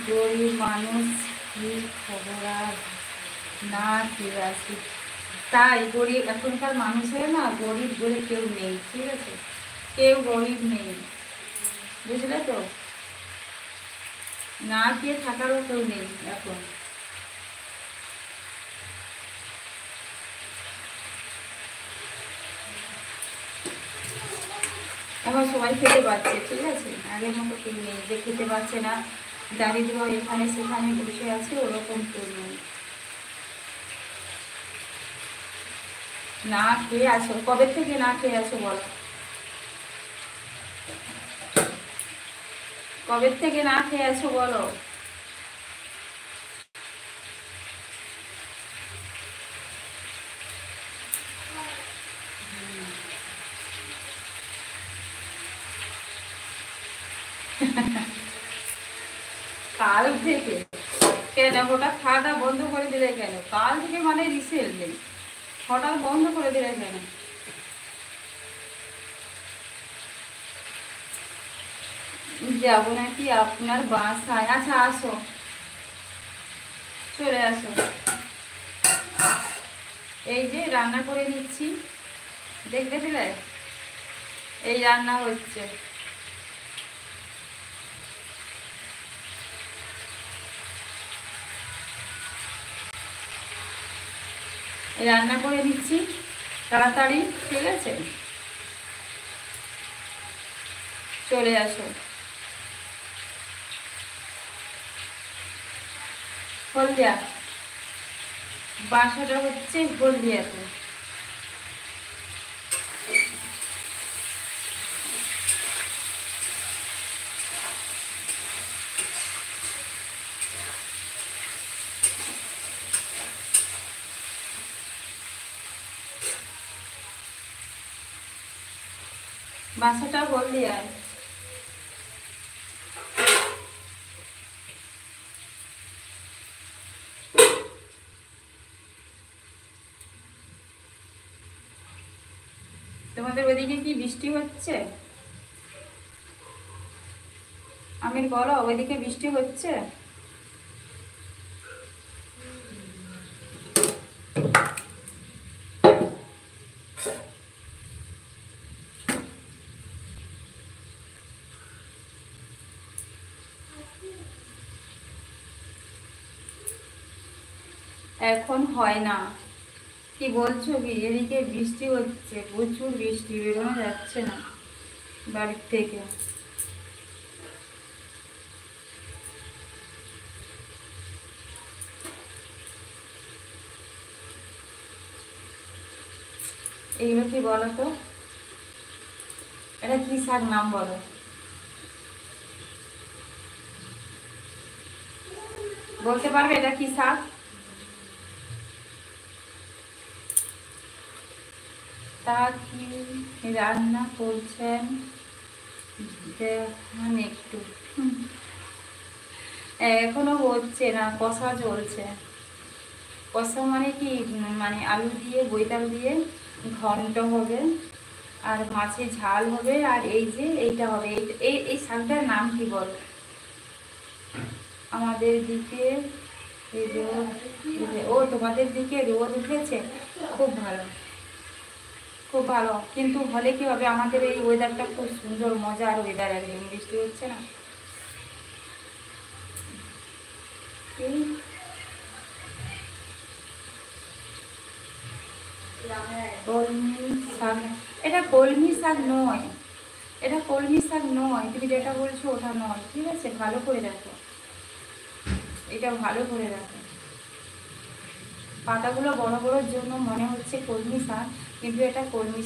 গরিব মানুষ কি খবর আর না ঠিক আছে। তাই গরিব এখনকার মানুষের না গরিব বলে কেউ নেই, ঠিক আছে, কেউ গরিব নেই, বুঝলে তো, না খেয়ে থাকারও কেউ নেই এখন। এখন সবাই খেতে পাচ্ছে, ঠিক আছে, আগের মতো কেউ নেই যে খেতে পাচ্ছে না, দারিদ্র এখানে সেখানে বসে আছে, ওরকম কেউ নেই। না খেয়ে আছো কবে থেকে? না খেয়ে আছো বলো, কবে থেকে না খেয়ে আছো বলো? কাল থেকে? কেন হঠাৎ খাওয়াটা বন্ধ করে দিলে কেন? কাল থেকে মানে রিসেল নেই, হঠাৎ বন্ধ করে দিলে কেন? যাবো নাকি আপনার বাসায়? আচ্ছা আসো, চলে আসো। এই যে রান্না করে নিচ্ছি, দেখতে পেলে? এই রান্না হচ্ছে। এই রান্না করে নিচ্ছি তাড়াতাড়ি, ঠিক আছে, চলে আসো। হলদিয়া, বাসাটা হচ্ছে হলদিয়াতে। বাসাটা হলদিয়ায়। তোমাদের ওইদিকে কি বৃষ্টি হচ্ছে? আমির বলো, ওইদিকে বৃষ্টি হচ্ছে? এখন হয় না। কি বলছো কি? এদিকে বৃষ্টি হচ্ছে, প্রচুর বৃষ্টি, বেরোনো যাচ্ছে না বাড়ির থেকে। এইগুলো কি বলো তো? এটা কি শাক, নাম বলো? বলতে পারবে এটা কি শাক? তা কি রান্না করছেন দেখান একটু। এখনো হচ্ছে না, কষা চলছে। কষা মানে কি, মানে আলু দিয়ে বৈতাল দিয়ে ঘন্ট হবে, আর মাছের ঝাল হবে, আর এই যে এইটা হবে। এই এই শাকটার নাম কি বল? আমাদের দিকে রোদ ও তোমাদের দিকে রোদ উঠেছে, খুব ভালো, খুব ভালো। কিন্তু হলে কি হবে, আমাদের এই ওয়েদারটা খুব সুন্দর মজার ওয়েদার, একদম বৃষ্টি হচ্ছে না। এই কলমি শাক, এটা কলমি শাক নয়, এটা কলমি শাক নয়, তুমি যেটা বলছো ওটা নয়, ঠিক আছে, ভালো করে দেখো, এটা ভালো করে দেখো। পাতাগুলো বড় বড়োর জন্য মনে হচ্ছে কলমি শাক, কিন্তু এটা কলমি